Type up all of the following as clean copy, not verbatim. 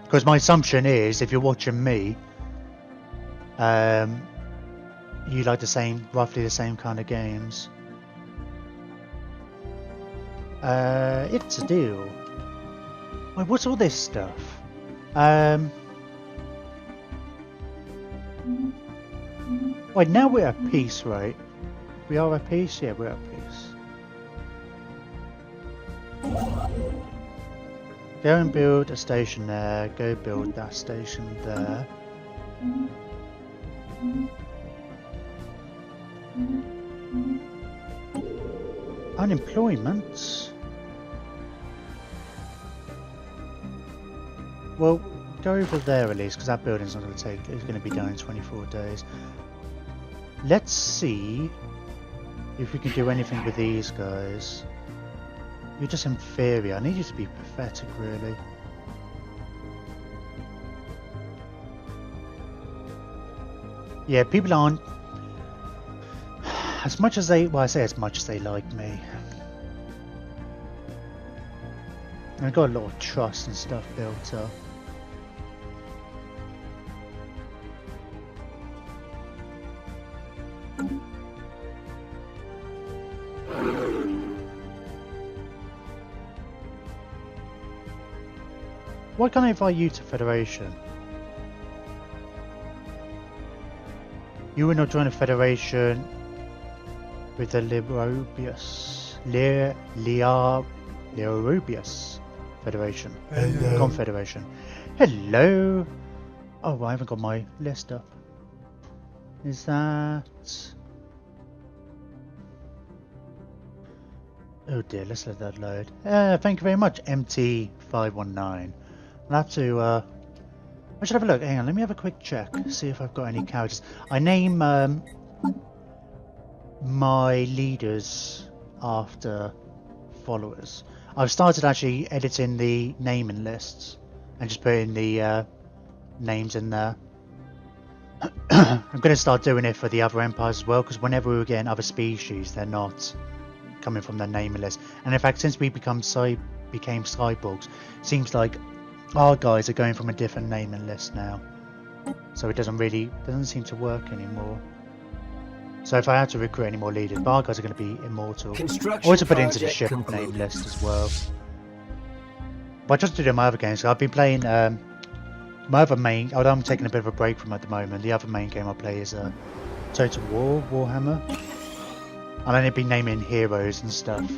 Because my assumption is, if you're watching me, you like roughly the same kind of games. It's a deal. Wait, what's all this stuff? Wait, now we're at peace, right? We are at peace? Yeah, we're at peace. Go and build a station there. Go build that station there. Unemployment? Well, go over there at least, because that building's not going to take... It's going to be done in 24 days. Let's see if we can do anything with these guys. You're just inferior. I need you to be pathetic, really. Yeah, people aren't... As much as they... Well, I say as much as they like me. I've got a lot of trust and stuff built up. Why can't I invite you to Federation? You will not join a Federation with the Leorubius Federation. Hello. Confederation. Hello! Oh, I haven't got my list up. Is that... Oh dear, let's let that load. Thank you very much, MT519. I'll have to, I should have a look. Hang on, let me have a quick check. See if I've got any characters. I name my leaders after followers. I've started actually editing the naming lists and just putting the names in there. I'm going to start doing it for the other empires as well, because whenever we were getting other species, they're not coming from the naming list. And in fact, since we became cyborgs, seems like our guys are going from a different naming list now, so it doesn't seem to work anymore. So if I had to recruit any more leaders, our guys are going to be immortal. Or to put it into the ship name list as well. But I just did it in my other games. So I've been playing my other main, although I'm taking a bit of a break from it at the moment, the other main game I play is Total War, Warhammer. I've only been naming heroes and stuff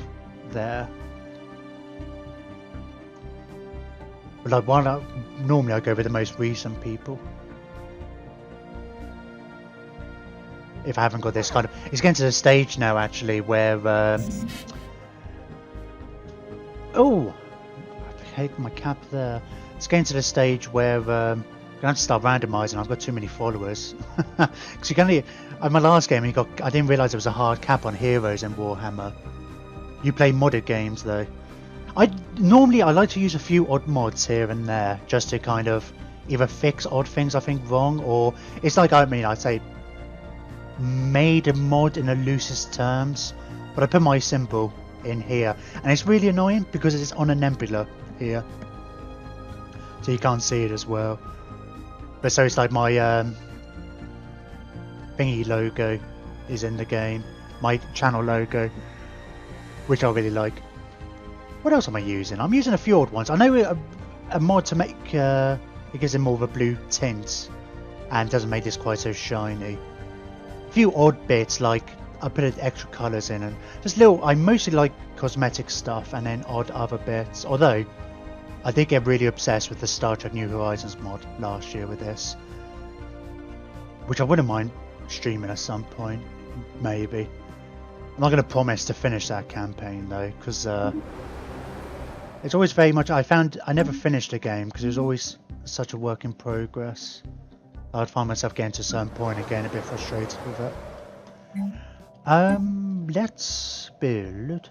there. But like, normally I go with the most recent people. If I haven't got this kind of... It's getting to the stage now, actually, where... Oh! I hate my cap there. It's getting to the stage where I'm going to have to start randomising. I've got too many followers. Because you can only... In my last game, I didn't realise there was a hard cap on heroes in Warhammer. You play modded games, though. Normally I like to use a few odd mods here and there, just to kind of either fix odd things I think wrong, or it's like, I'd say made a mod in the loosest terms, but I put my symbol in here, and it's really annoying because it's on a nebula here, so you can't see it as well. But so it's like my thingy logo is in the game, my channel logo, which I really like. What else am I using? I'm using a few odd ones. I know a mod to make it gives it more of a blue tint and doesn't make this quite so shiny. A few odd bits, like I put extra colours in, and just little. I mostly like cosmetic stuff and then odd other bits. Although I did get really obsessed with the Star Trek New Horizons mod last year with this, which I wouldn't mind streaming at some point, maybe. I'm not going to promise to finish that campaign though, because it's always very much... I never finished a game because it was always such a work in progress. I'd find myself getting to a certain point and getting a bit frustrated with it. Let's build...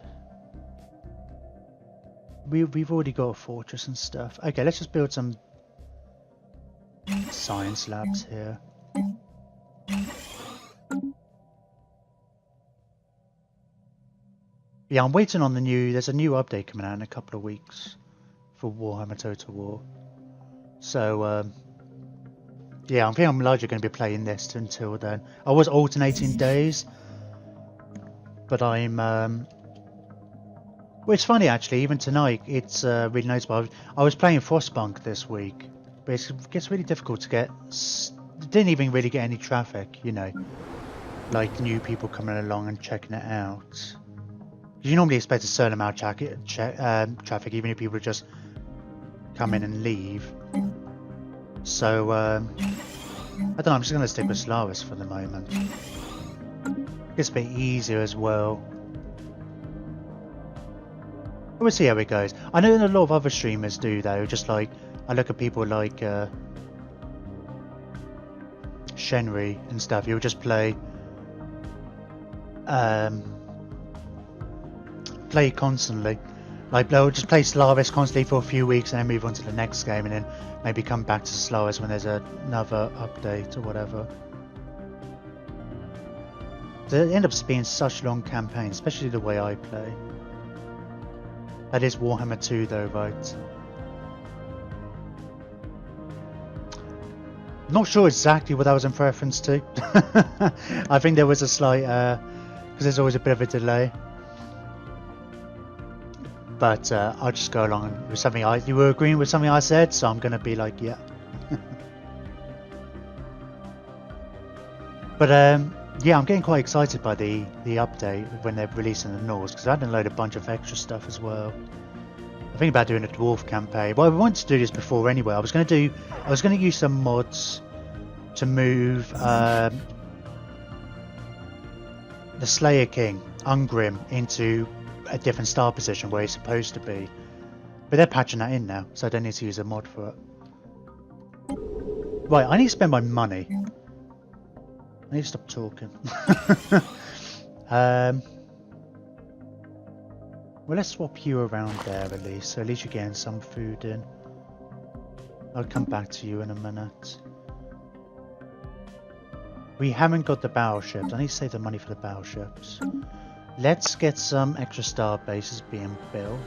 We've already got a fortress and stuff. Okay, let's just build some science labs here. Yeah, I'm waiting on there's a new update coming out in a couple of weeks for Warhammer Total War. So yeah, I think I'm largely going to be playing this until then. I was alternating days, but I'm well, it's funny actually. Even tonight, it's really noticeable. I was playing Frostpunk this week, but it gets really difficult to get. Didn't even really get any traffic, you know, like new people coming along and checking it out. You normally expect a certain amount of traffic, even if people just come in and leave. So I don't know. I'm just going to stick with Stellaris for the moment. It's a bit easier as well. We'll see how it goes. I know that a lot of other streamers do though. Just like I look at people like Shenry and stuff. He'll just play constantly. Like they'll just play Stellaris constantly for a few weeks and then move on to the next game, and then maybe come back to Stellaris when there's another update or whatever. They end up being such long campaigns, especially the way I play. That is Warhammer 2 though, right? Not sure exactly what that was in reference to. I think there was a slight, because there's always a bit of a delay. But I'll just go along with something you were agreeing with something I said, so I'm going to be like, yeah. But yeah, I'm getting quite excited by the update when they're releasing the Norse, because I downloaded a bunch of extra stuff as well. I think about doing a dwarf campaign. Well, I wanted to do this before anyway. I was going to use some mods to move the Slayer King, Ungrim, into a different star position where he's supposed to be. But they're patching that in now, so I don't need to use a mod for it. Right, I need to spend my money. I need to stop talking. Well, let's swap you around there at least, so at least you're getting some food in. I'll come back to you in a minute. We haven't got the battleships. I need to save the money for the battleships. Let's get some extra star bases being built.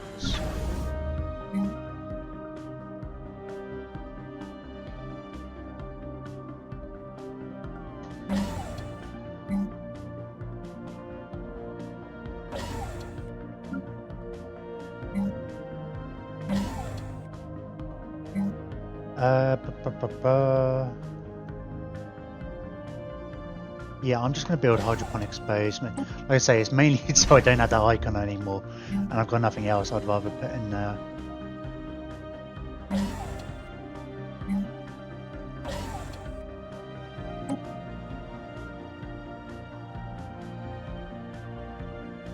Yeah, I'm just going to build hydroponic space. Like I say, it's mainly so I don't have that icon anymore, and I've got nothing else I'd rather put in there.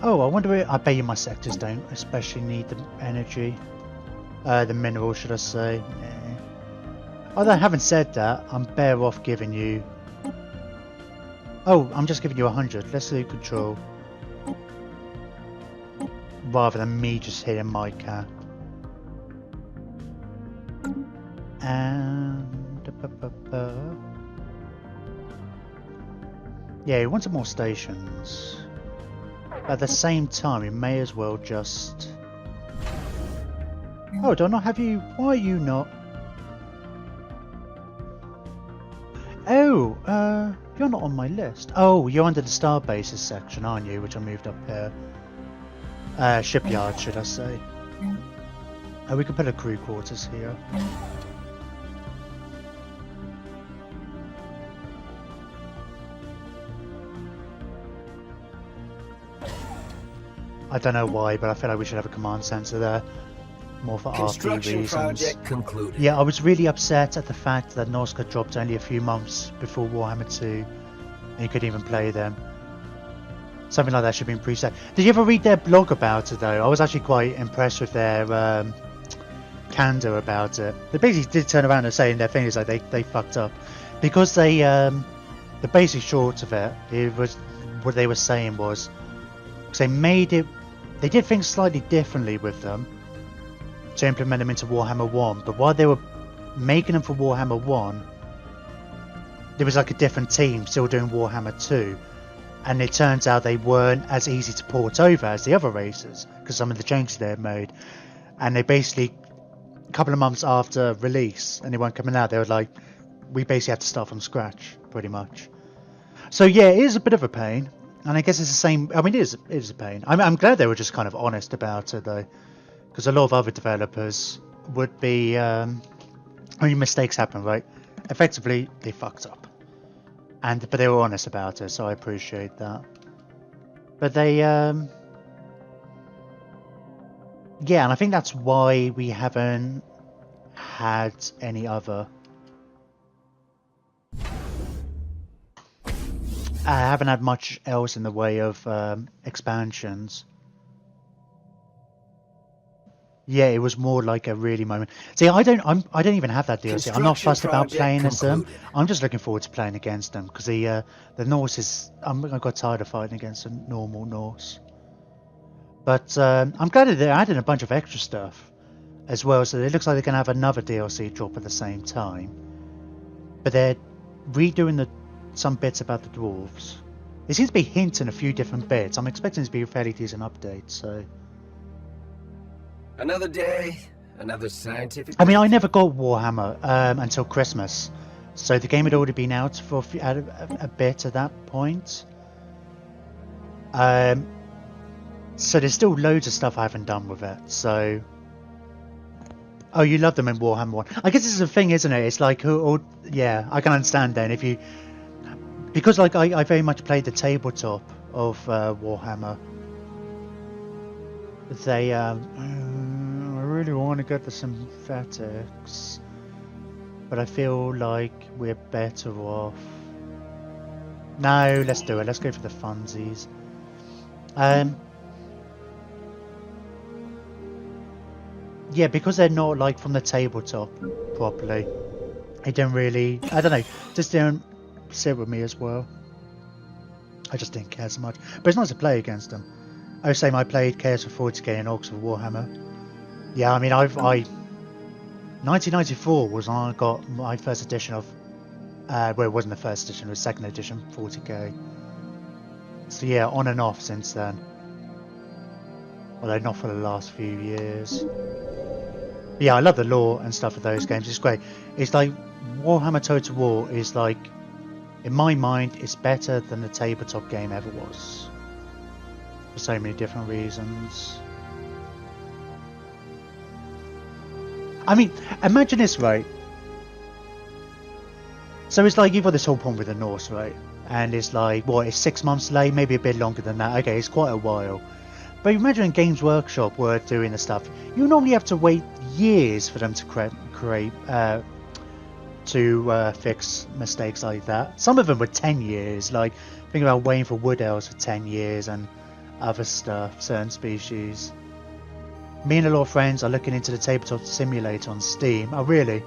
Oh, I wonder if, I bet you my sectors don't especially need the energy. The mineral, should I say. Although having said that, I'm better off giving you... Oh, I'm just giving you 100. Let's do control. Rather than me just hitting my cap. And... yeah, we want some more stations. But at the same time, we may as well just... Oh, do I not have you... Why are you not... Oh, you're not on my list. Oh, you're under the star bases section, aren't you? Which I moved up here. Shipyard, should I say. Oh, we could put a crew quarters here. I don't know why, but I feel like we should have a command center there. More for RP reasons. Project concluded. Yeah, I was really upset at the fact that Norse got dropped only a few months before Warhammer 2, and you couldn't even play them. Something like that should have been preset. Did you ever read their blog about it though? I was actually quite impressed with their candor about it. They basically did turn around and say in their thing is like they fucked up because they the basic short of it was what they were saying was they made it. They did things slightly differently with them to implement them into Warhammer 1, but while they were making them for Warhammer 1, there was like a different team still doing Warhammer 2, and it turns out they weren't as easy to port over as the other races because some of the changes they had made, and they basically a couple of months after release and they weren't coming out, they were like, we basically had to start from scratch, pretty much. So yeah, it is a bit of a pain, and I guess it's the same. I mean, it is a pain. I'm glad they were just kind of honest about it though, because a lot of other developers would be. I mean, mistakes happen, right? Effectively, they fucked up, but they were honest about it, so I appreciate that. But they, yeah, and I think that's why we haven't had any other. I haven't had much else in the way of expansions. Yeah, it was more like a really moment. See, I don't even have that DLC. I'm not fussed about playing as them. I'm just looking forward to playing against them because the Norse is. I got tired of fighting against the normal Norse. But I'm glad that they're adding a bunch of extra stuff as well. So it looks like they're going to have another DLC drop at the same time. But they're redoing some bits about the dwarves. It seems to be hinting a few different bits. I'm expecting it to be a fairly decent update. So. Another day, another scientific. I mean, I never got Warhammer until Christmas, so the game had already been out for a bit at that point. So there's still loads of stuff I haven't done with it. So, oh, you love them in Warhammer 1. I guess this is a thing, isn't it? It's like, yeah, I can understand then if you, because like I very much played the tabletop of Warhammer. They I really want to get the synthetics, but I feel like we're better off. No, let's do it. Let's go for the funsies. Yeah, because they're not like from the tabletop properly. It didn't really. I don't know. Just didn't sit with me as well. I just didn't care so much. But it's nice to play against them. Oh, same. I played Chaos for 40k and Orcs for Warhammer. Yeah, I mean, 1994 was when I got my first edition of. Well, it wasn't the first edition; it was second edition 40k. So yeah, on and off since then. Although not for the last few years. But yeah, I love the lore and stuff of those games. It's great. It's like Warhammer Total War is like, in my mind, it's better than the tabletop game ever was. For so many different reasons. I mean, imagine this, right? So it's like you've got this whole problem with the Norse, right? And it's like, what, it's 6 months late, maybe a bit longer than that. Okay, it's quite a while. But imagine Games Workshop were doing the stuff. You normally have to wait years for them to fix mistakes like that. Some of them were 10 years. Like, think about waiting for wood elves for 10 years and other stuff, certain species. Me and a lot of friends are looking into the tabletop simulator on Steam. Oh, really?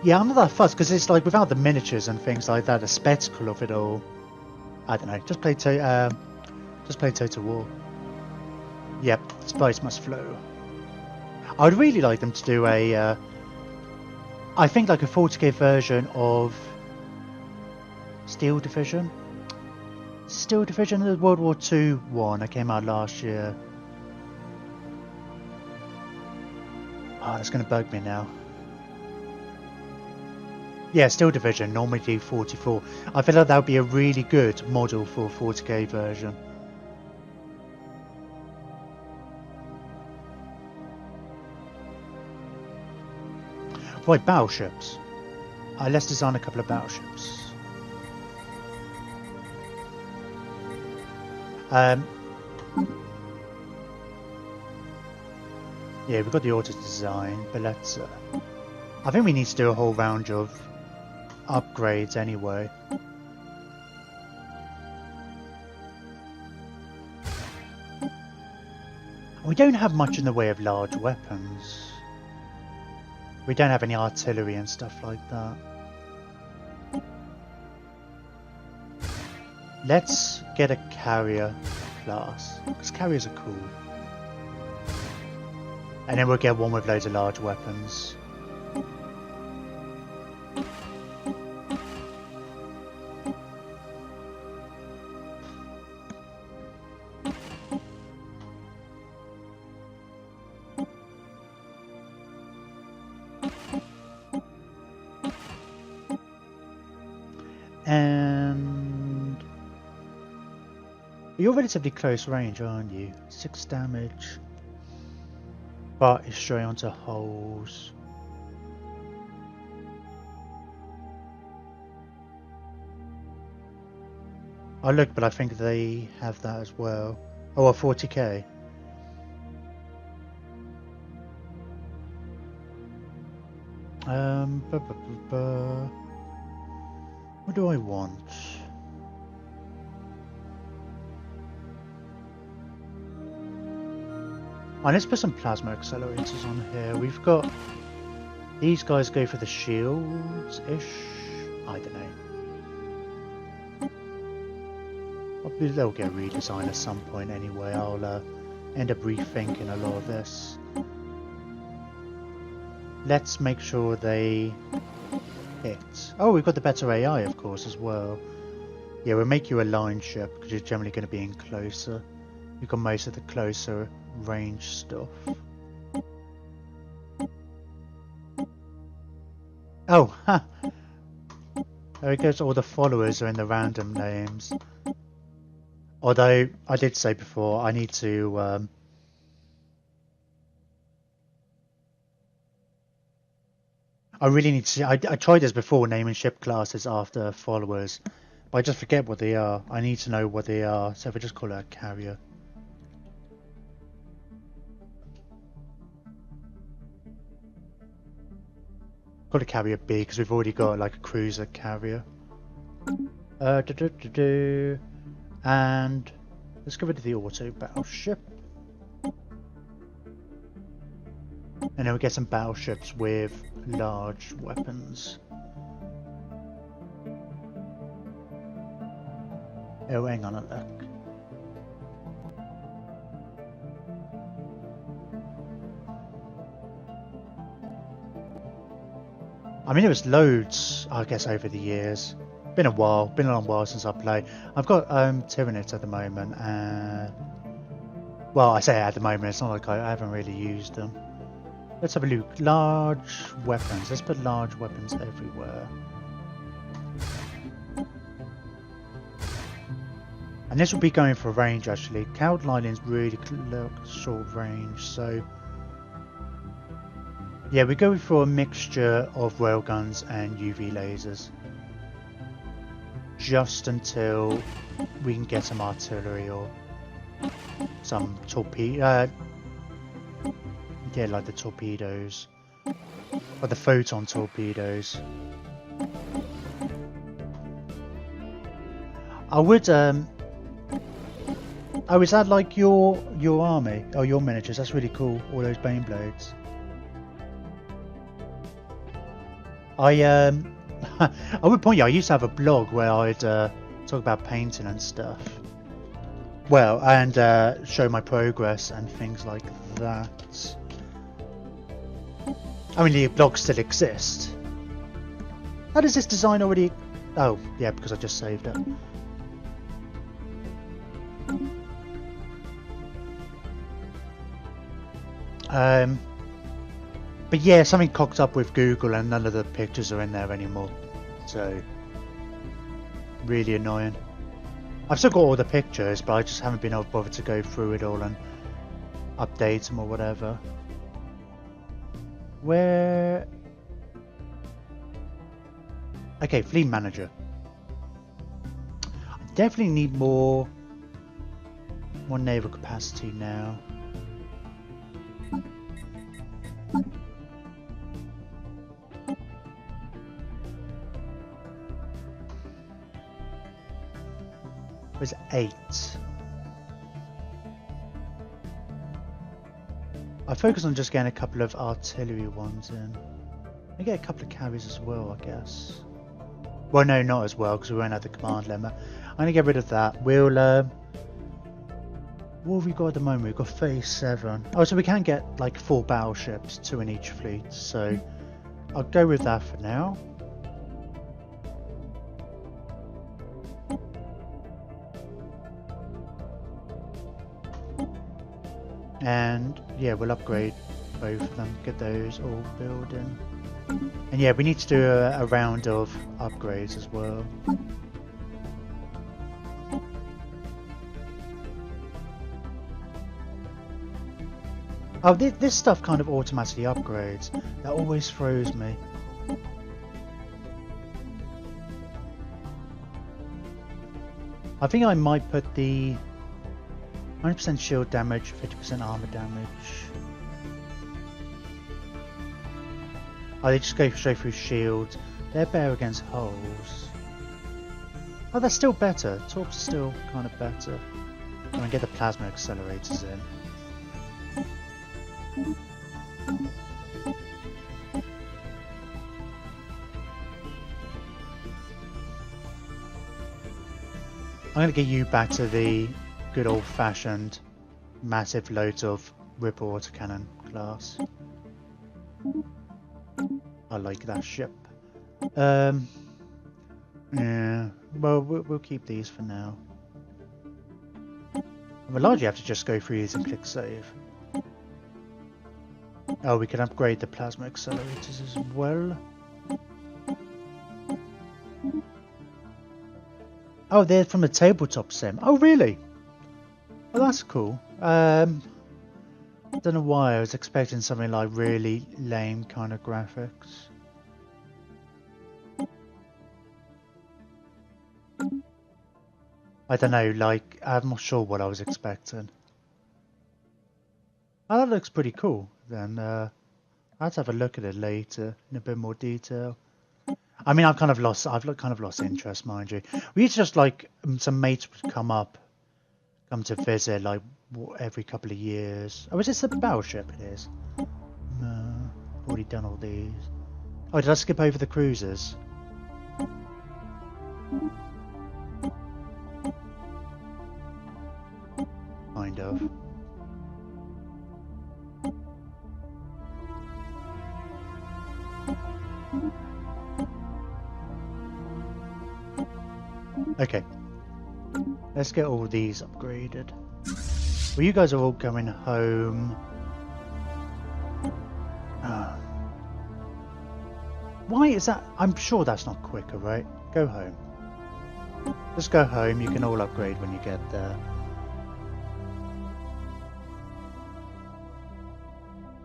Yeah, I'm not that fussed because it's like without the miniatures and things like that, the spectacle of it all. I don't know. Just play Total War. Yep, spice must flow. I would really like them to do a. I think like a 40k version of Steel Division. Steel Division, the World War II one that came out last year. Oh, that's going to bug me now. Yeah, Steel Division, Normandy 44. I feel like that would be a really good model for a 40k version. Right, battleships. Let's design a couple of battleships. Yeah, we've got the auto design, but let's. I think we need to do a whole round of upgrades anyway. We don't have much in the way of large weapons. We don't have any artillery and stuff like that. Let's get a carrier class, because carriers are cool. And then we'll get one with loads of large weapons. And you're relatively close range, aren't you? 6 damage. But it's straight onto holes. I looked, but I think they have that as well. Oh, a 40k. What do I want? Oh, let's put some plasma accelerators on here. We've got these guys go for the shields-ish. I don't know. Probably they'll get redesigned at some point anyway. I'll end up rethinking a lot of this. Let's make sure they hit. Oh, we've got the better AI, of course, as well. Yeah, we'll make you a line ship because you're generally going to be in closer. You've got most of the closer range stuff. Oh, ha! There it goes. All the followers are in the random names. Although I did say before, I need to. I really need to see. I tried this before, naming ship classes after followers, but I just forget what they are. I need to know what they are, so if I just call it a carrier. Call it carrier B because we've already got like a cruiser carrier. And let's go rid of the auto battleship. And then we get some battleships with large weapons. Oh, hang on a look. I mean, it was loads, I guess, over the years. Been a while, been a long while since I played. I've got Tyranids at the moment, and well, I say at the moment, it's not like I haven't really used them. Let's have a look. Large weapons. Let's put large weapons everywhere. And this will be going for range actually. Cloud Lightning's really short range, so yeah, we go for a mixture of railguns and UV lasers. Just until we can get some artillery or some torpedo. Yeah, like the torpedoes. Or the photon torpedoes. I would oh, is that like your army? Oh, your miniatures, that's really cool, all those Bane Blades. I would point you, I used to have a blog where I'd talk about painting and stuff. Well, and show my progress and things like that. I mean, the blog still exists. How does this design already... Oh, yeah, because I just saved it. But yeah, something cocked up with Google and none of the pictures are in there anymore. So, really annoying. I've still got all the pictures, but I just haven't been able to bother to go through it all and update them or whatever. Where... Okay, Fleet Manager. I definitely need more naval capacity now. Was 8. I focus on just getting a couple of artillery ones in. I get a couple of carriers as well, I guess. Well, no, not as well, because we won't have the command limit. I'm going to get rid of that. We'll, what have we got at the moment? We've got 37. Oh, so we can get, like, 4 battleships, 2 in each fleet. So, I'll go with that for now. And yeah, we'll upgrade both of them, get those all building. And yeah, we need to do a round of upgrades as well. Oh, this stuff kind of automatically upgrades. That always throws me. I think I might put the 100% shield damage, 50% armor damage. Oh, they just go straight through shields. They're better against hulls. Oh, that's still better. Torps are still kind of better. I'm gonna get the plasma accelerators in. I'm going to get you back to the good old-fashioned massive loads of Ripper autocannon class. I like that ship. Yeah, well, we'll keep these for now. We'll largely have to just go through these and click save. Oh, we can upgrade the plasma accelerators as well. Oh, they're from the tabletop sim. Oh, really? Oh, that's cool. Don't know why I was expecting something like really lame kind of graphics. I don't know, like, I'm not sure what I was expecting. Oh, that looks pretty cool. Then I'll have to have a look at it later in a bit more detail. I mean, I've kind of lost interest, mind you. We used to just like some mates would come to visit like every couple of years. Oh, is this a battleship? It is. No, already done all these. Oh, did I skip over the cruisers? Kind of. Okay, let's get all these upgraded. Well, you guys are all going home. Why is that? I'm sure that's not quicker, right? Go home. Just go home, you can all upgrade when you get there.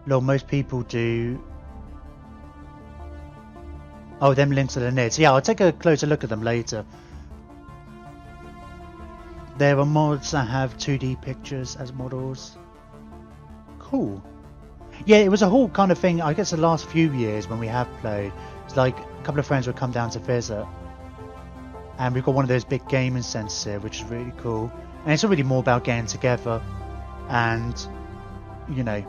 Lord, most people do. Oh, them links to the NIDs. Yeah, I'll take a closer look at them later. There are mods that have 2D pictures as models. Cool. Yeah, it was a whole kind of thing, I guess the last few years when we have played. It's like a couple of friends would come down to visit. And we've got one of those big gaming centres here, which is really cool. And it's really more about getting together and, you know,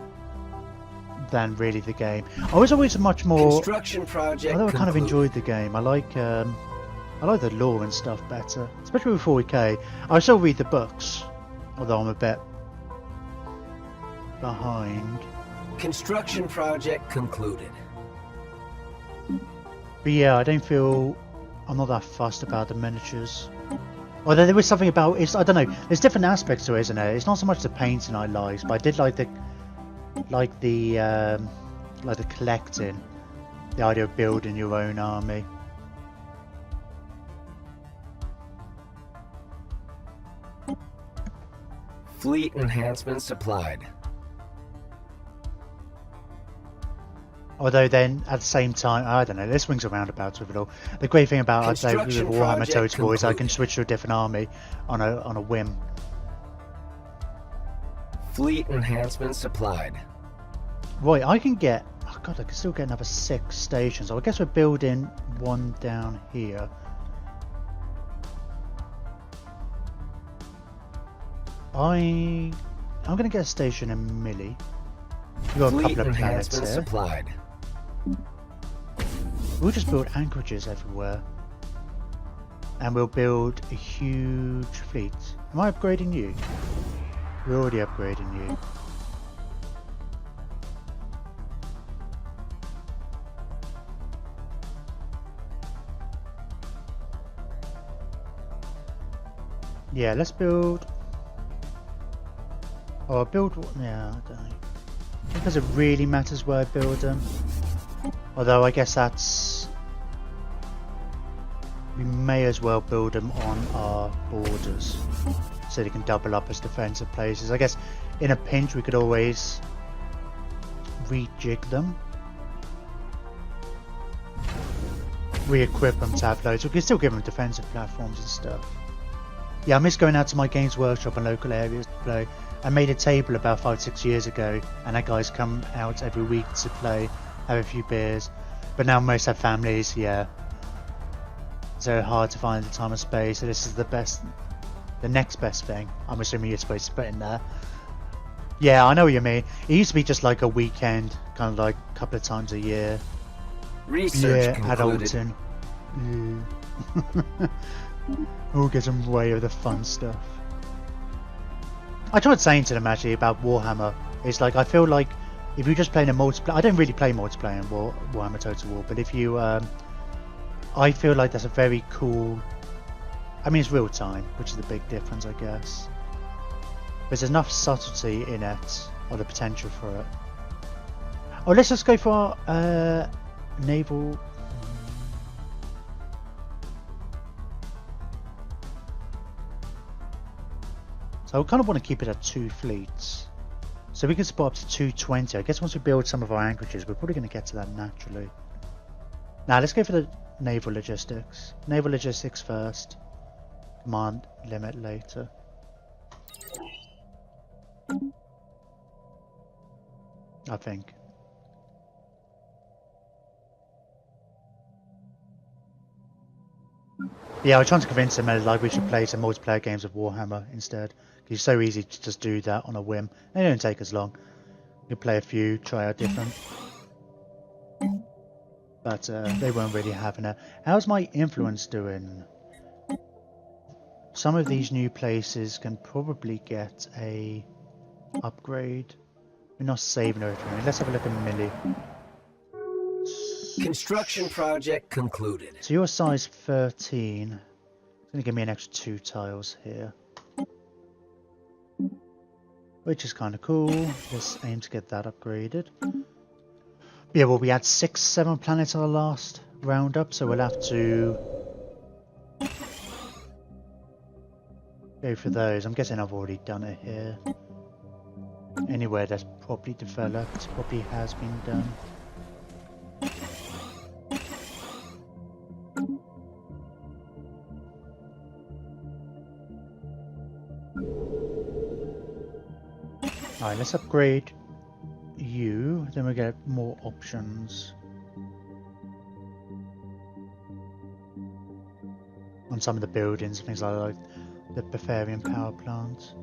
than really the game. I was always much more... Construction project I kind of enjoyed the game. I like the lore and stuff better, especially with 40k. I still read the books, although I'm a bit behind. Construction project concluded. But yeah, I don't feel I'm not that fussed about the miniatures. Although there was something about it's, I don't know. There's different aspects to it, isn't it? It's not so much the painting I liked, but I did like the collecting, the idea of building your own army. Fleet enhancement supplied. Although then, at the same time, I don't know, there's swings and roundabouts with it all. The great thing about, I'd say, with Warhammer Total War is I can switch to a different army on a whim. Fleet enhancement supplied. Right, I can get... Oh god, I can still get another 6 stations. So I guess we're building one down here. I'm going to get a station in Millie. We've got a couple of planets here. Supplied. We'll just build anchorages everywhere. And we'll build a huge fleet. Am I upgrading you? We're already upgrading you. Yeah, let's build... Oh, build... Yeah, I don't know. Because it really matters where I build them. Although I guess that's... We may as well build them on our borders. So they can double up as defensive places. I guess in a pinch we could always rejig them, re-equip them to have loads. We can still give them defensive platforms and stuff. Yeah, I miss going out to my Games Workshop and local areas to play. I made a table about 5-6 years ago, and that guys come out every week to play, have a few beers. But now most have families, yeah. So hard to find the time and space. So this is the next best thing. I'm assuming you're supposed to put in there. Yeah, I know what you mean. It used to be just like a weekend, kind of like a couple of times a year. Research Yeah, concluded. Adulting. Yeah. All gets in the way of the fun stuff. I tried saying to them actually about Warhammer. It's like I feel like if you're just playing a multiplayer, I don't really play multiplayer in Warhammer Total War, but if you, I feel like that's a very cool. I mean, it's real time, which is the big difference, I guess. There's enough subtlety in it, or the potential for it. Oh, let's just go for naval. So I kind of want to keep it at 2 fleets. So we can spot up to 220. I guess once we build some of our anchorages, we're probably going to get to that naturally. Now let's go for the naval logistics. Naval logistics first. Command limit later. I think. Yeah, I was trying to convince them that like we should play some multiplayer games of Warhammer instead. Because it's so easy to just do that on a whim. They don't take as long. You play a few, try out different. But they weren't really having it. How's my influence doing? Some of these new places can probably get a upgrade. We're not saving everything. Let's have a look at Millie. Construction project concluded. So you're size 13. It's going to give me an extra 2 tiles here. Which is kind of cool. Let's aim to get that upgraded. Yeah, well, we had 6-7 planets on the last roundup, so we'll have to go for those. I'm guessing I've already done it here. Anywhere that's properly developed probably has been done. Alright, let's upgrade you, then we get more options on some of the buildings, things like the Bavarian power plant.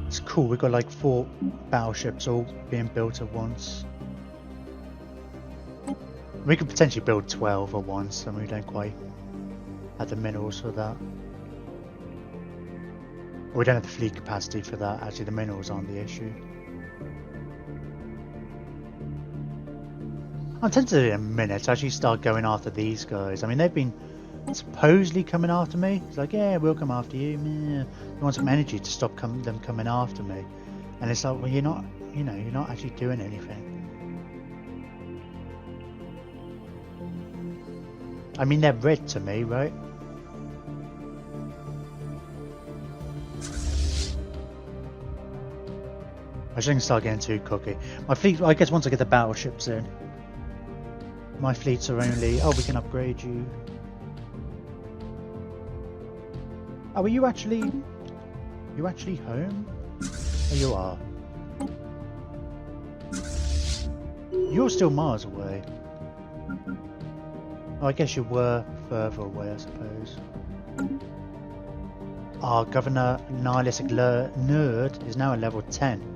It's cool, we've got like 4 battleships all being built at once. We could potentially build 12 at once, and we don't quite have the minerals for that. We don't have the fleet capacity for that. Actually, the minerals aren't the issue. I'm tempted in a minute to actually start going after these guys. I mean, they've been supposedly coming after me. It's like, yeah, we'll come after you. You want some energy to stop them coming after me. And it's like, well, you're not, you're not actually doing anything. I mean, they're red to me, right? I shouldn't start getting too cocky. My fleet, I guess once I get the battleships in. My fleets are only... Oh, we can upgrade you. Oh, are you actually... You actually home? Oh, you are. You're still miles away. Oh, I guess you were further away, I suppose. Our Governor Nihilistic Nerd is now at level 10.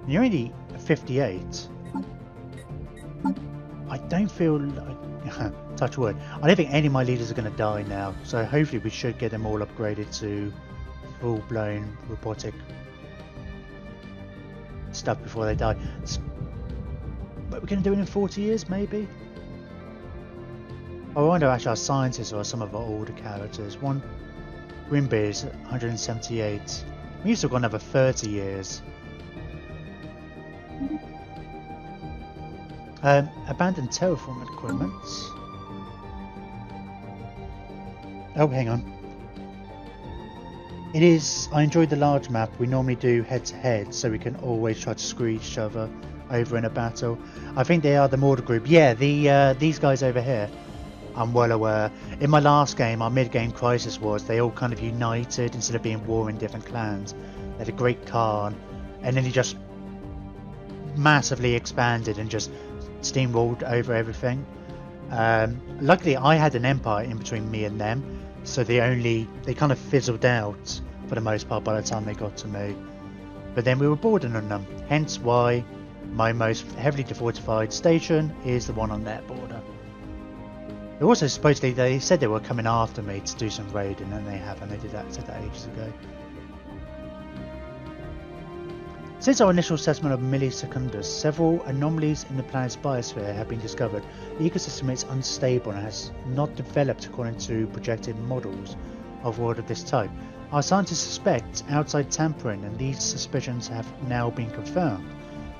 You're only 58. I don't feel like... touch wood. I don't think any of my leaders are going to die now. So hopefully we should get them all upgraded to full-blown robotic stuff before they die. But we're going to do it in 40 years, maybe? I wonder actually our scientists or some of our older characters. One Grimbeard is 178. We've still got another 30 years. Abandoned terraform equipment. Oh, hang on. It is. I enjoyed the large map. We normally do head to head, so we can always try to screw each other over in a battle. I think they are the mortar group. Yeah, these guys over here. I'm well aware. In my last game, our mid-game crisis was they all kind of united instead of being war in different clans. They had a great Khan, and then he just massively expanded and just steamrolled over everything. Luckily, I had an empire in between me and them, so they kind of fizzled out for the most part by the time they got to me. But then we were boarding on them, hence why my most heavily fortified station is the one on their border. Also, supposedly they said they were coming after me to do some raiding, and they haven't. They said that ages ago. Since our initial assessment of Millisecundus, several anomalies in the planet's biosphere have been discovered. The ecosystem is unstable and has not developed according to projected models of a world of this type. Our scientists suspect outside tampering, and these suspicions have now been confirmed.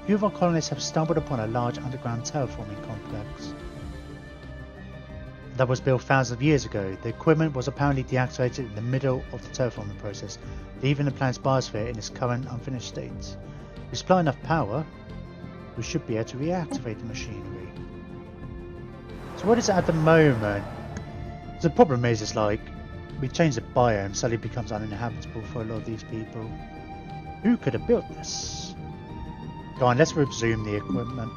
A few of our colonists have stumbled upon a large underground terraforming complex that was built thousands of years ago. The equipment was apparently deactivated in the middle of the terraforming process, leaving the planet's biosphere in its current unfinished state. With supply enough power, we should be able to reactivate the machinery. So what is it at the moment? The problem is, it's like, we change the biome, suddenly it becomes uninhabitable for a lot of these people. Who could have built this? Go on, let's resume the equipment.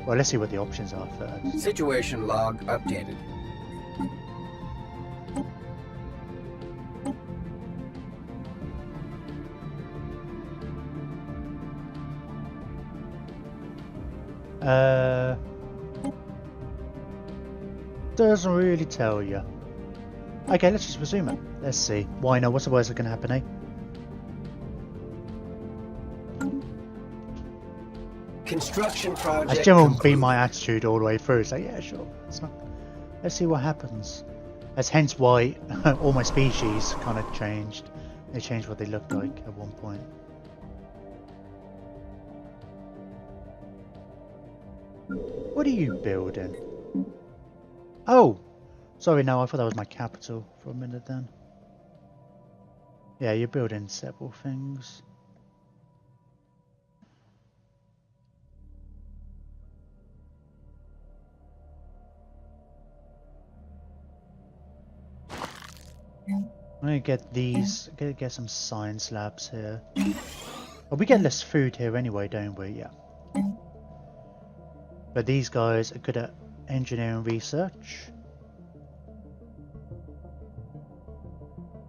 Well, let's see what the options are first. Situation log updated. Doesn't really tell you. Okay, let's just resume it. Let's see. Why not? What's the worst that can happen, eh? Construction project. That's generally been my attitude all the way through. It's like, yeah, sure. It's not... Let's see what happens. That's hence why all my species kind of changed. They changed what they looked like at one point. What are you building? Oh! Sorry, no, I thought that was my capital for a minute then. Yeah, you're building several things. I'm gonna get these, get some science labs here. Well, we get less food here anyway, don't we? Yeah. But these guys are good at engineering research.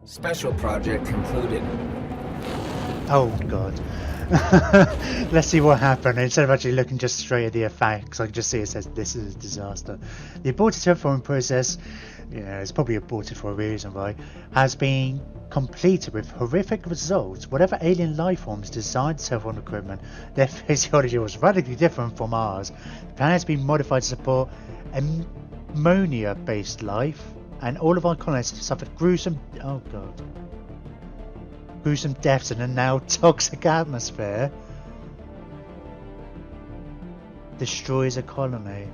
Special project concluded. Oh god. Let's see what happened. Instead of actually looking just straight at the effects, I can just see it says this is a disaster. The aborted terraforming process, yeah, it's probably aborted for a reason, right? Has been completed with horrific results. Whatever alien life forms designed terraforming equipment, their physiology was radically different from ours. The planet has been modified to support ammonia-based life, and all of our colonists have suffered gruesome deaths in a now toxic atmosphere. Destroys a colony.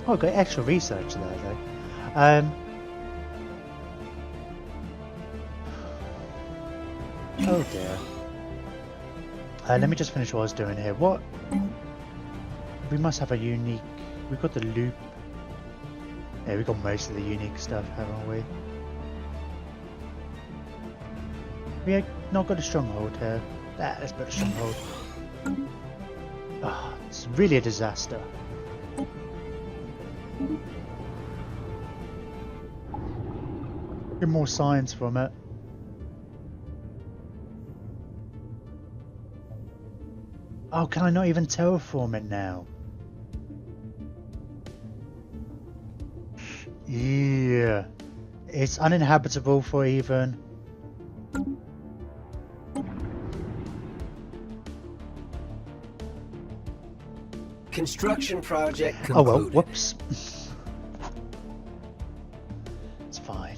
Oh, got extra research there though. Oh dear. Let me just finish what I was doing here. What? We must have a unique... We've got the loop. Yeah, we've got most of the unique stuff, haven't we? We have not got a stronghold here. Let's put a stronghold. Ah, it's really a disaster. Get more science from it. Oh, can I not even terraform it now? Yeah, it's uninhabitable for even. Construction project concluded. Oh well, whoops. It's fine.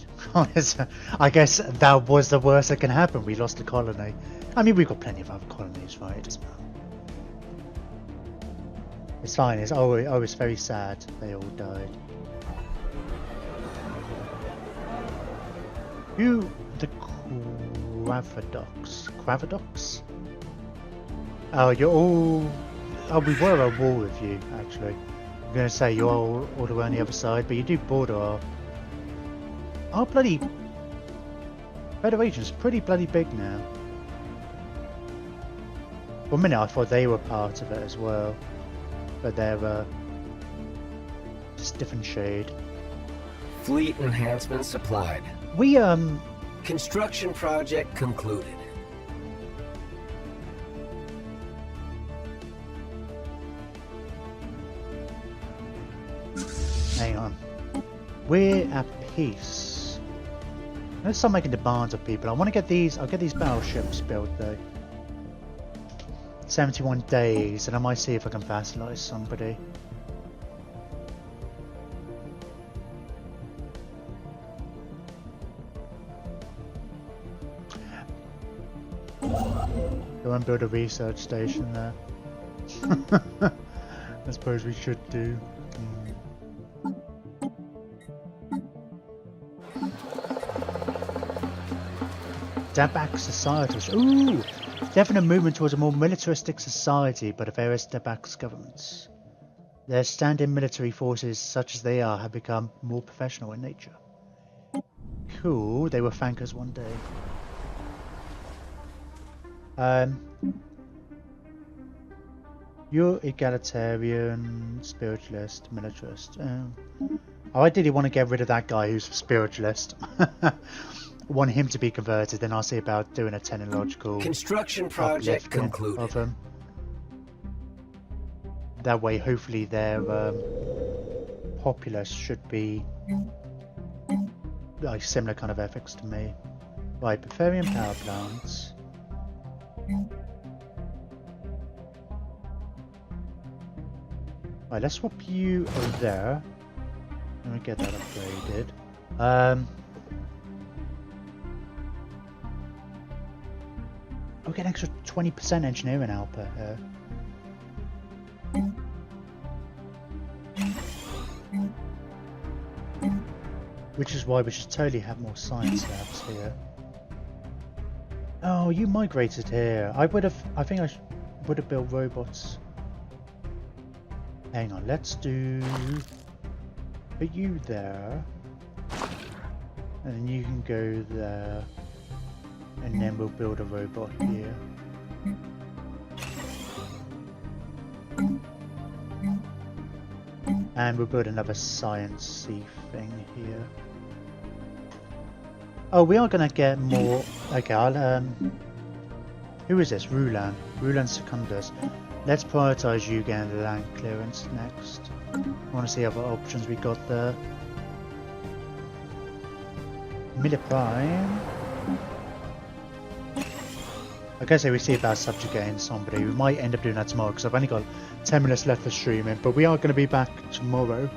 I guess that was the worst that can happen. We lost a colony. I mean, we've got plenty of other colonies, right? It doesn't matter. It's fine. It's always very sad they all died. You, the Cravadox? Oh, you're all... Oh, we were at war with you, actually. I'm going to say you're all the way on the other side, but you do border our bloody... Federation's pretty bloody big now. For a minute I thought they were part of it as well. But they're just different shade. Fleet enhancement supplied. We Construction project concluded. hang on. We're at peace. Let's start making demands of people. I want to get these. I'll get these battleships built though. 71 days, and I might see if I can vassalize somebody. Go and build a research station there. I suppose we should do. Dabak societies. Ooh! Definite movement towards a more militaristic society by the various Dabak's governments. Their stand-in military forces, such as they are, have become more professional in nature. Cool, they were thankers one day. You're egalitarian, spiritualist, militarist. I ideally want to get rid of that guy who's spiritualist. Want him to be converted, then I'll see about doing a technological construction project concluded of him. That way, hopefully, their populace should be like similar kind of ethics to me. Right, Bavarian power plants. Right, let's swap you over there. Let me get that upgraded. We get an extra 20% engineering output here. Which is why we should totally have more science labs here. Oh, you migrated here. I think I would have built robots. Hang on, let's do... Put you there. And then you can go there. And then we'll build a robot here. And we'll build another science-y thing here. Oh, we are gonna get more. Okay, I'll who is this? Rulan. Rulan Secundus. Let's prioritize you getting the land clearance next. I want to see other options we got there. Miller Prime. I guess we see about subjugating somebody. We might end up doing that tomorrow because I've only got 10 minutes left of streaming, but we are going to be back tomorrow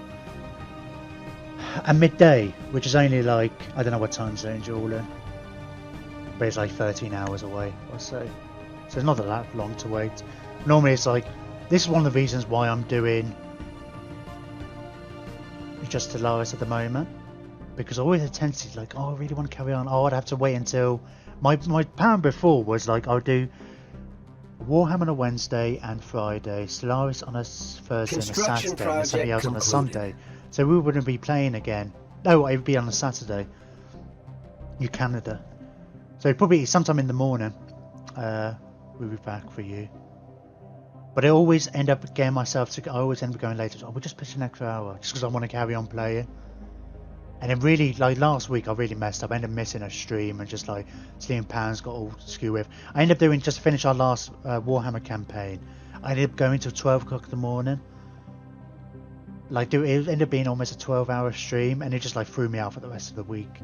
at midday, which is only like, I don't know what time zone you're all in, but it's like 13 hours away or so. So it's not that long to wait. Normally it's like, this is one of the reasons why I'm doing just Stellaris at the moment, because I always have a tendency to like, oh, I really want to carry on. Oh, I'd have to wait until my plan before was like I'll do Warhammer on a Wednesday and Friday, Stellaris on a Thursday and a Saturday, and something else on a Sunday. So we wouldn't be playing again. No, it would be on a Saturday. You Canada. So probably sometime in the morning, we'll be back for you. But I always end up getting myself to. I always end up going later. Oh, we'll just push an extra hour just because I want to carry on playing. And then really, like last week, I really messed up. I ended up missing a stream and just like Steam Pounds got all skewed with. I ended up doing, just to finish our last Warhammer campaign, I ended up going till 12 o'clock in the morning. Like, it ended up being almost a 12-hour stream, and it just like threw me out for the rest of the week.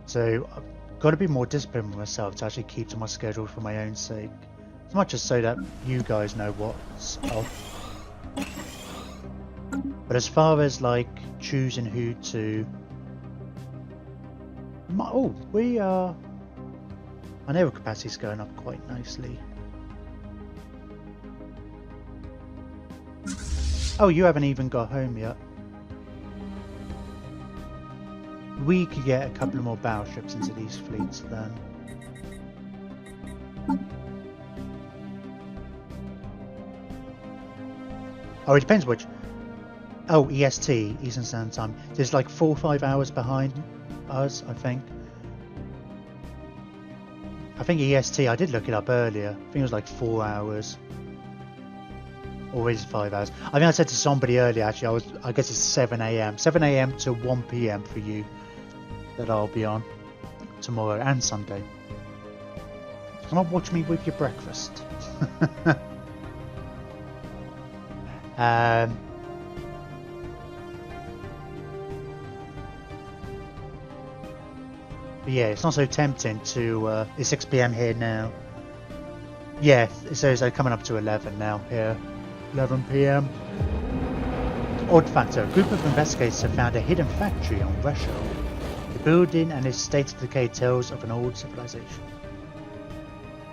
So I've got to be more disciplined with myself to actually keep to my schedule for my own sake. As much as so that you guys know what's off. But as far as like choosing who to, oh, we are. Our naval capacity is going up quite nicely. Oh, you haven't even got home yet. We could get a couple of more battleships into these fleets then. Oh, it depends which. Oh, EST, Eastern Standard Time. There's like 4 or 5 hours behind us, I think. I think EST, I did look it up earlier. I think it was like 4 hours. Or is it 5 hours? I think I said to somebody earlier, actually, I guess it's 7 AM. 7 AM to 1 PM for you that I'll be on tomorrow and Sunday. Come on, watch me with your breakfast. But yeah, it's not so tempting to. It's 6 PM here now. Yeah, so coming up to 11 now here. 11 PM. Odd factor: a group of investigators have found a hidden factory on Russia. The building and its state of decay tells of an old civilization.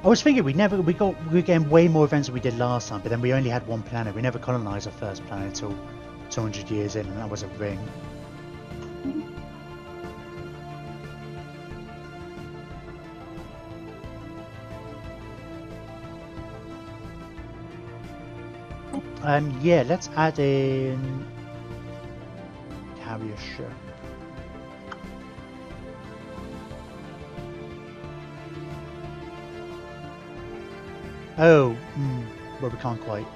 I was thinking we were getting way more events than we did last time, but then we only had one planet. We never colonized our first planet until 200 years in, and that was a ring. Yeah, let's add in carrier ship. Oh, well, we can't quite.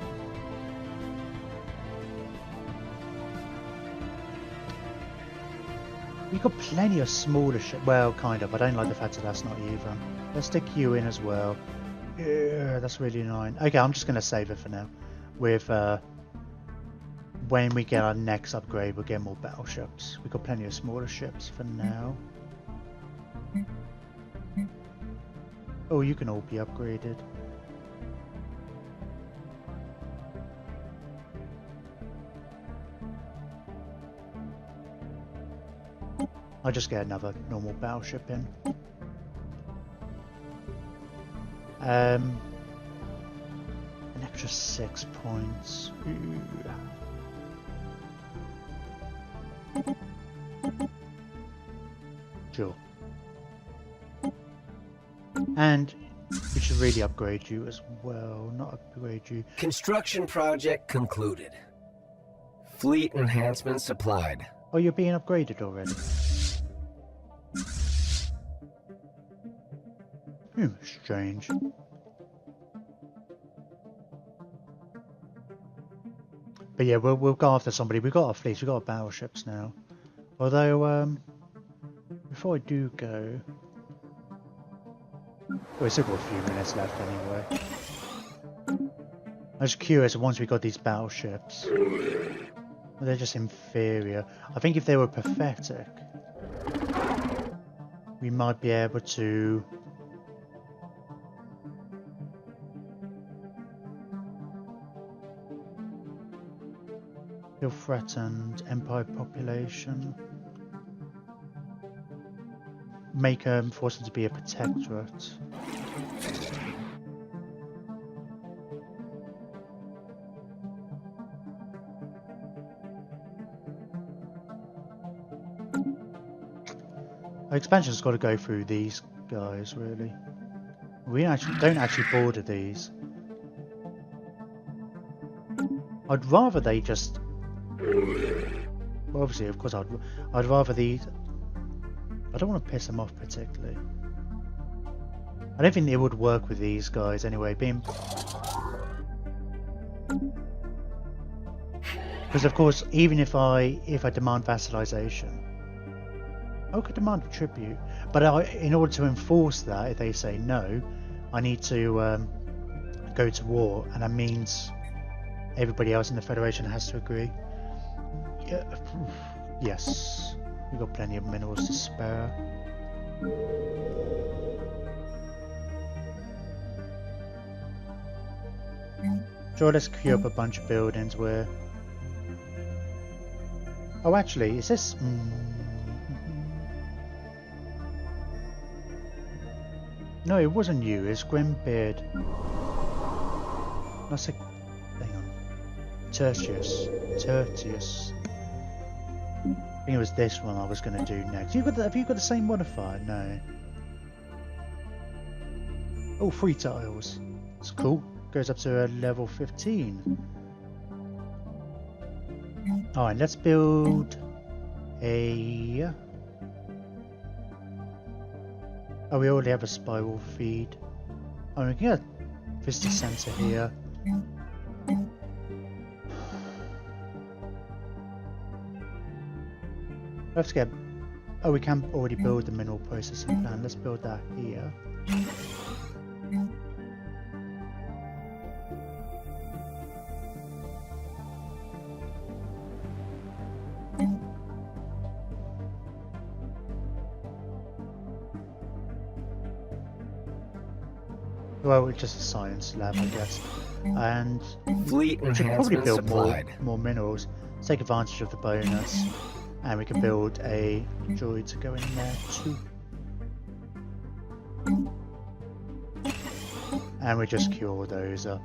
We've got plenty of smaller ships. Well, kind of. I don't like the fact that that's not even. Let's stick you in as well. Yeah, that's really annoying. Okay, I'm just going to save it for now. With when we get our next upgrade, we'll get more battleships. We've got plenty of smaller ships for now. Oh, you can all be upgraded. I'll just get another normal battleship in. An extra 6 points. Ooh. Sure. And we should really upgrade you as well. Not upgrade you. Construction project concluded. Fleet enhancement supplied. Oh, you're being upgraded already. Strange. But yeah, we'll go after somebody. We've got our fleets, we've got our battleships now. Although, before I do go... Well, we've still got a few minutes left anyway. I was curious, once we got these battleships, they're just inferior. I think if they were pathetic, we might be able to... Feel threatened, empire population. Make force them to be a protectorate. Our expansion's got to go through these guys, really. We don't actually border these. I'd rather they just... Well, obviously, of course, I'd rather these... I don't want to piss them off particularly. I don't think it would work with these guys anyway, being... Because of course, even if I demand vassalization, I could demand a tribute. But in order to enforce that, if they say no, I need to go to war, and that means everybody else in the Federation has to agree. Yeah. Yes. We've got plenty of minerals to spare. Sure, let's queue up a bunch of buildings where... Oh, actually, is this... No, it wasn't you, it's Grimbeard. That's a... Hang on. Tertius. Tertius. I think it was this one I was going to do next. Have you got the same modifier? No. Oh, 3 tiles. It's cool. Goes up to a level 15. Alright, let's build a... Oh, we already have a spiral feed. Oh, we can get a visitor center here. Let's get... Oh, we can already build the mineral processing plant. Let's build that here. Well, it's just a science lab, I guess. And Fleet we should probably enhancement build supplied. more minerals. Take advantage of the bonus. And we can build a droid to go in there too. And we just queue all those up.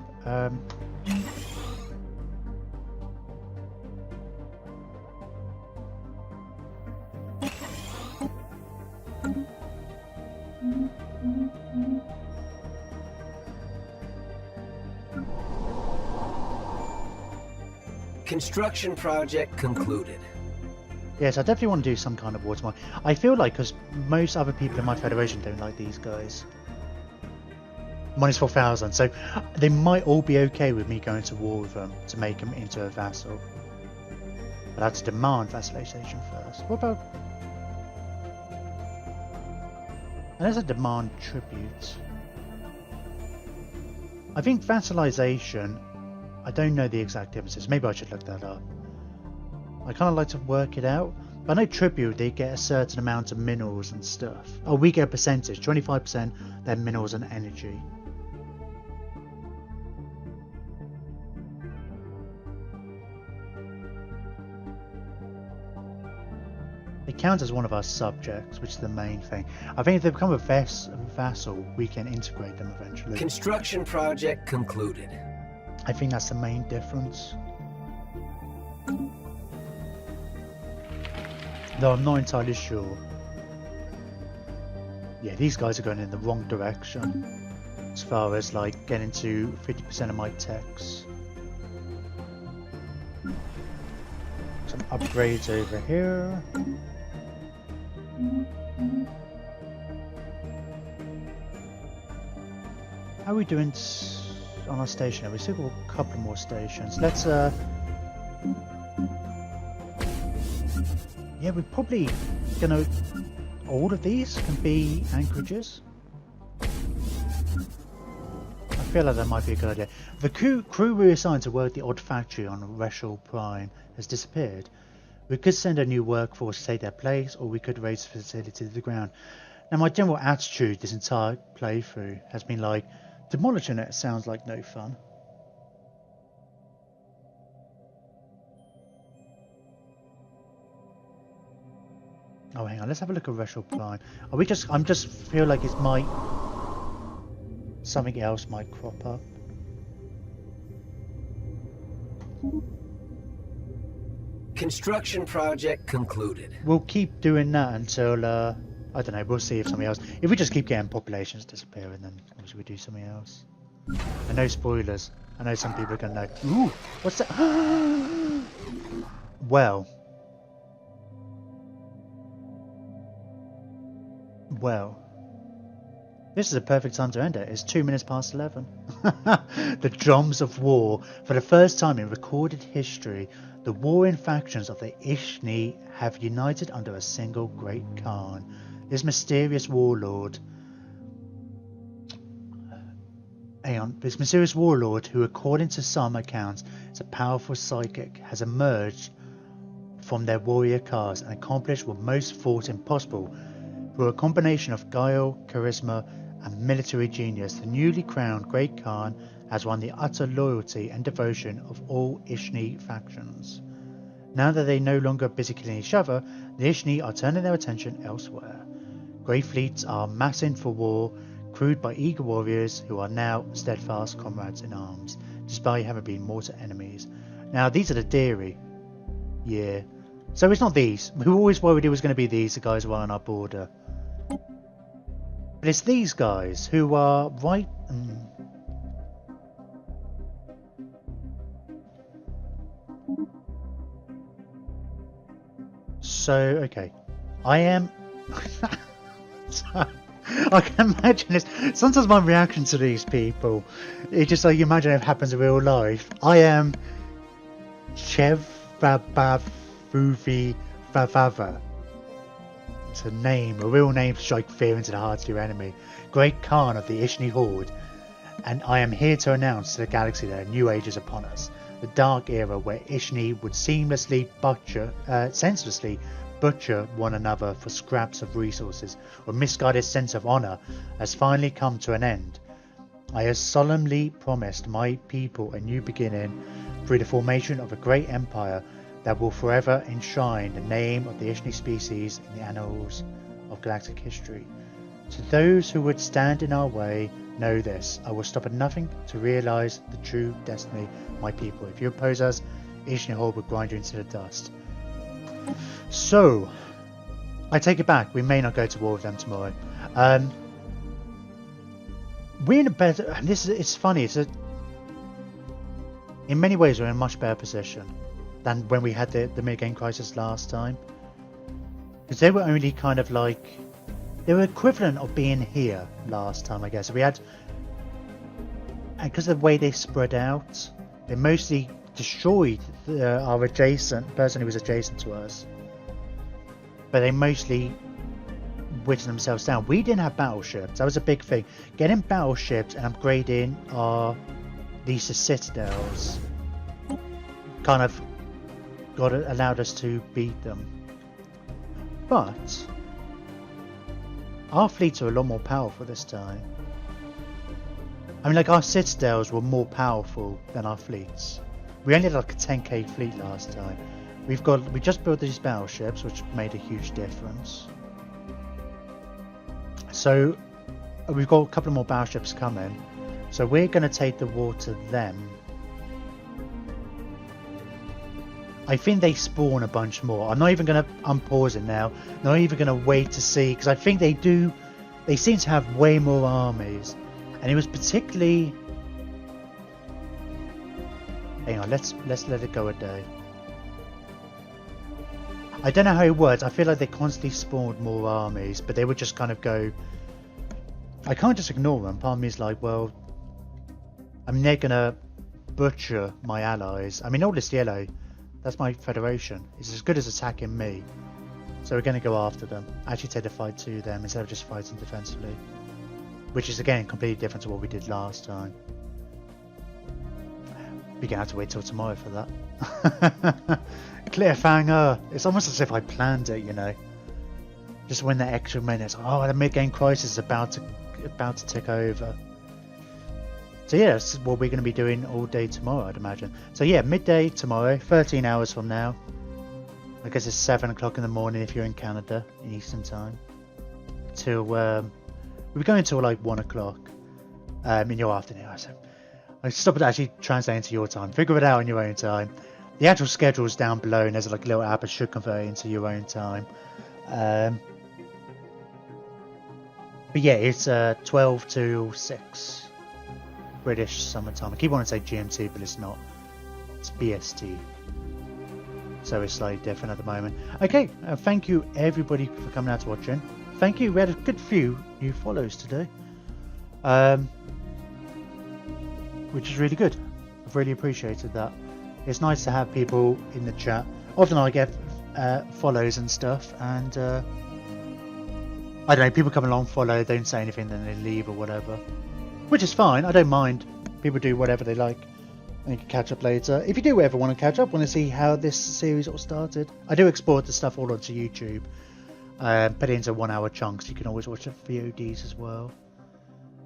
Construction project concluded. Yes, I definitely want to do some kind of water mine. I feel like because most other people in my federation don't like these guys. Minus 4,000, so they might all be okay with me going to war with them to make them into a vassal. But I have to demand vassalization first. What about... Unless I demand tribute. I think vassalization... I don't know the exact differences. Maybe I should look that up. I kind of like to work it out. But I know tribute, they get a certain amount of minerals and stuff. Oh, we get a percentage. 25% then minerals and energy. They count as one of our subjects, which is the main thing. I think if they become a vassal, we can integrate them eventually. Construction project concluded. I think that's the main difference. Though I'm not entirely sure. Yeah, these guys are going in the wrong direction. As far as like getting to 50% of my techs. Some upgrades over here. How are we doing on our station? We still got a couple more stations. Let's yeah, we're probably gonna... All of these can be anchorages. I feel like that might be a good idea. The crew we assigned to work the odd factory on Reshal Prime has disappeared. We could send a new workforce to take their place, or we could raise the facility to the ground. Now, my general attitude this entire playthrough has been like, demolishing it sounds like no fun. Oh, hang on, let's have a look at Reshal Prime. Are we just... I'm just feel like it might... Something else might crop up. Construction project concluded. We'll keep doing that until, I don't know, we'll see if something else... If we just keep getting populations disappearing, then obviously we do something else. And no spoilers. I know some people are going to know. Ooh, what's that? Well... This is a perfect time to end it. It's 2 minutes past 11. The drums of war. For the first time in recorded history, the warring factions of the Ishni have united under a single great Khan. This mysterious warlord... This mysterious warlord, who according to some accounts is a powerful psychic, has emerged from their warrior caste and accomplished what most thought impossible. Through a combination of guile, charisma, and military genius, the newly crowned Great Khan has won the utter loyalty and devotion of all Ishni factions. Now that they no longer busy killing each other, the Ishni are turning their attention elsewhere. Great fleets are massing for war, crewed by eager warriors who are now steadfast comrades in arms, despite having been mortal enemies. Now, these are the dairy. Yeah. So it's not these. We were always worried it was going to be these, the guys who are on our border. But it's these guys who are right... So, okay. I am... I can imagine this. Sometimes my reaction to these people, it's just like you imagine it happens in real life. I am Chevrabavuvi Vavava. It's a name, a real name to strike fear into the hearts of your enemy. Great Khan of the Ishni Horde. And I am here to announce to the galaxy that a new age is upon us. The dark era where Ishni would senselessly butcher one another for scraps of resources or misguided sense of honour has finally come to an end. I have solemnly promised my people a new beginning through the formation of a great empire that will forever enshrine the name of the Ishni species in the annals of galactic history. To those who would stand in our way, know this: I will stop at nothing to realise the true destiny of my people. If you oppose us, Ishni Horde will grind you into the dust. So, I take it back. We may not go to war with them tomorrow. We're in a better... It's funny. In many ways, we're in a much better position than when we had the mid-game crisis last time. Because they were only kind of like... They were equivalent of being here last time, I guess. We had... And because of the way they spread out, they mostly destroyed our adjacent... person who was adjacent to us. But they mostly whittled themselves down. We didn't have battleships. That was a big thing. Getting battleships and upgrading these citadels kind of allowed us to beat them. But our fleets are a lot more powerful this time. I mean, like, our citadels were more powerful than our fleets. We only had like a 10k fleet last time. We just built these battleships, which made a huge difference. So we've got a couple more battleships coming. So we're going to take the war to them. I think they spawn a bunch more. I'm not even going to unpause it now. Not even going to wait to see, because I think they seem to have way more armies. And it was particularly... Hang on, let's let it go a day. I don't know how it works. I feel like they constantly spawned more armies, but they would just kind of go... I can't just ignore them. Part of me is like, well... I mean, they're going to butcher my allies. I mean, all this yellow, that's my federation. It's as good as attacking me. So we're going to go after them. Actually take the fight to them instead of just fighting defensively. Which is, again, completely different to what we did last time. We're going to have to wait till tomorrow for that. Cliffhanger. It's almost as if I planned it, you know. Just when that extra minutes. Oh, the mid-game crisis is about to tick over. So yeah, that's what we're going to be doing all day tomorrow, I'd imagine. So yeah, midday tomorrow, 13 hours from now. I guess it's 7 o'clock in the morning if you're in Canada, in Eastern Time. Till we're going until like 1 o'clock in your afternoon. I stopped actually translating to your time. Figure it out in your own time. The actual schedule is down below, and there's like a little app that should convert it into your own time. But yeah, it's 12 to 6 British summertime. I keep wanting to say GMT, but it's not. It's BST. So it's slightly different at the moment. Okay, thank you everybody for coming out to watching. Thank you. We had a good few new follows today, which is really good. I've really appreciated that. It's nice to have people in the chat. Often I get follows and stuff, and I don't know, people come along, follow, don't say anything, then they leave or whatever, which is fine. I don't mind. People do whatever they like, and you can catch up later. If you do ever want to catch up, want to see how this series all started, I do export the stuff all onto YouTube, put it into 1 hour chunks. You can always watch the VODs as well.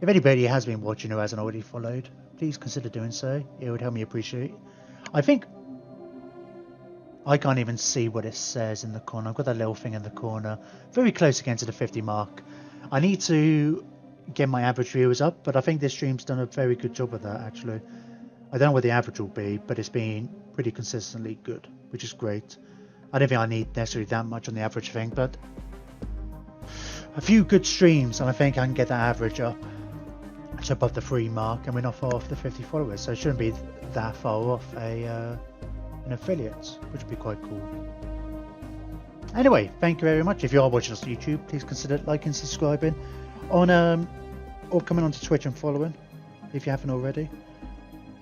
If anybody has been watching who hasn't already followed, please consider doing so. It would help me appreciate. I think I can't even see what it says in the corner. I've got that little thing in the corner, very close again to the 50 mark. I need to get my average viewers up, but I think this stream's done a very good job of that, actually. I don't know what the average will be, but it's been pretty consistently good, which is great. I don't think I need necessarily that much on the average thing, but a few good streams and I think I can get that average up to above the 3 mark, and we're not far off the 50 followers, so it shouldn't be that far off an affiliate, which would be quite cool. Anyway, thank you very much. If you are watching us on YouTube, please consider liking, subscribing on or coming onto Twitch and following if you haven't already.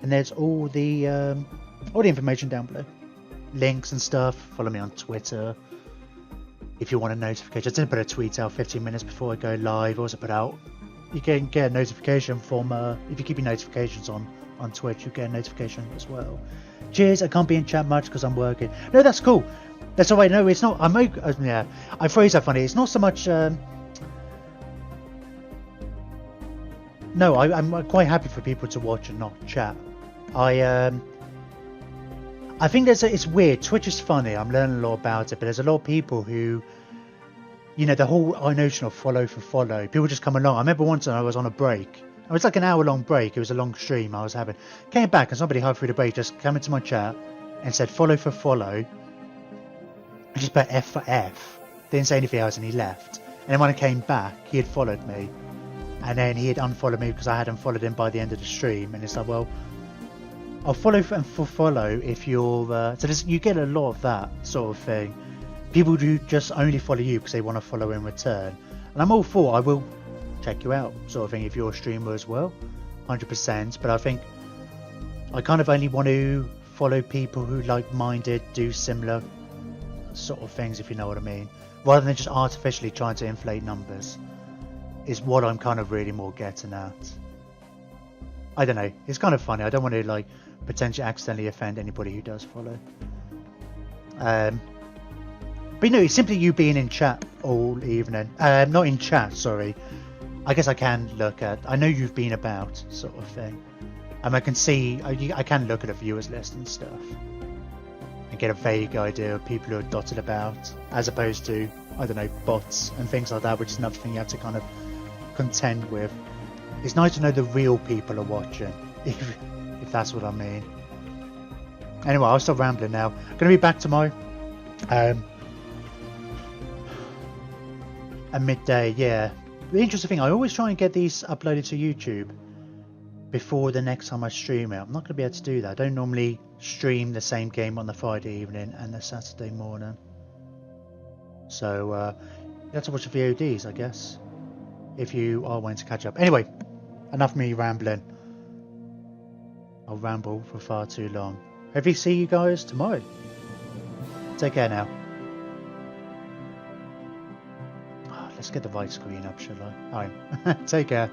And there's all the information down below, links and stuff. Follow me on Twitter if you want a notification. I did put a tweet out 15 minutes before I go live. Also put out, you can get a notification from if you keep your notifications on Twitch, you get a notification as well. Cheers. I can't be in chat much because I'm working. No, that's cool. That's all right. No, it's not. Yeah, I phrase that funny. It's not so much. No, I'm quite happy for people to watch and not chat. I think it's weird. Twitch is funny. I'm learning a lot about it, but there's a lot of people who, you know, the whole notion of follow for follow. People just come along. I remember once I was on a break. It was like an hour-long break. It was a long stream I was having. Came back and somebody halfway through the break just came into my chat and said follow for follow. I just put F for F. Didn't say anything else and he left. And then when I came back, he had followed me. And then he had unfollowed me because I hadn't followed him by the end of the stream. And it's like, well, I'll follow for follow if you're... so you get a lot of that sort of thing. People do just only follow you because they want to follow in return. And I'm all for, I will check you out sort of thing if you're a streamer as well. 100%. But I think I kind of only want to follow people who like-minded, do similar sort of things, if you know what I mean, rather than just artificially trying to inflate numbers, is what I'm kind of really more getting at. I don't know, it's kind of funny. I don't want to like potentially accidentally offend anybody who does follow, but you know, it's simply you being in chat all evening, not in chat, sorry. I guess I can look at, I know you've been about sort of thing, and I can see, I can look at a viewers list and stuff and get a vague idea of people who are dotted about, as opposed to, I don't know, bots and things like that, which is another thing you have to kind of contend with. It's nice to know the real people are watching, if that's what I mean. Anyway, I'll stop rambling now. I'm going to be back tomorrow. At midday, yeah. The interesting thing, I always try and get these uploaded to YouTube before the next time I stream it. I'm not going to be able to do that. I don't normally stream the same game on the Friday evening and the Saturday morning. So you have to watch the VODs, I guess, if you are wanting to catch up. Anyway, enough of me rambling. I'll ramble for far too long. Hopefully see you guys tomorrow. Take care now. Let's get the right screen up, shall I? Alright, take care.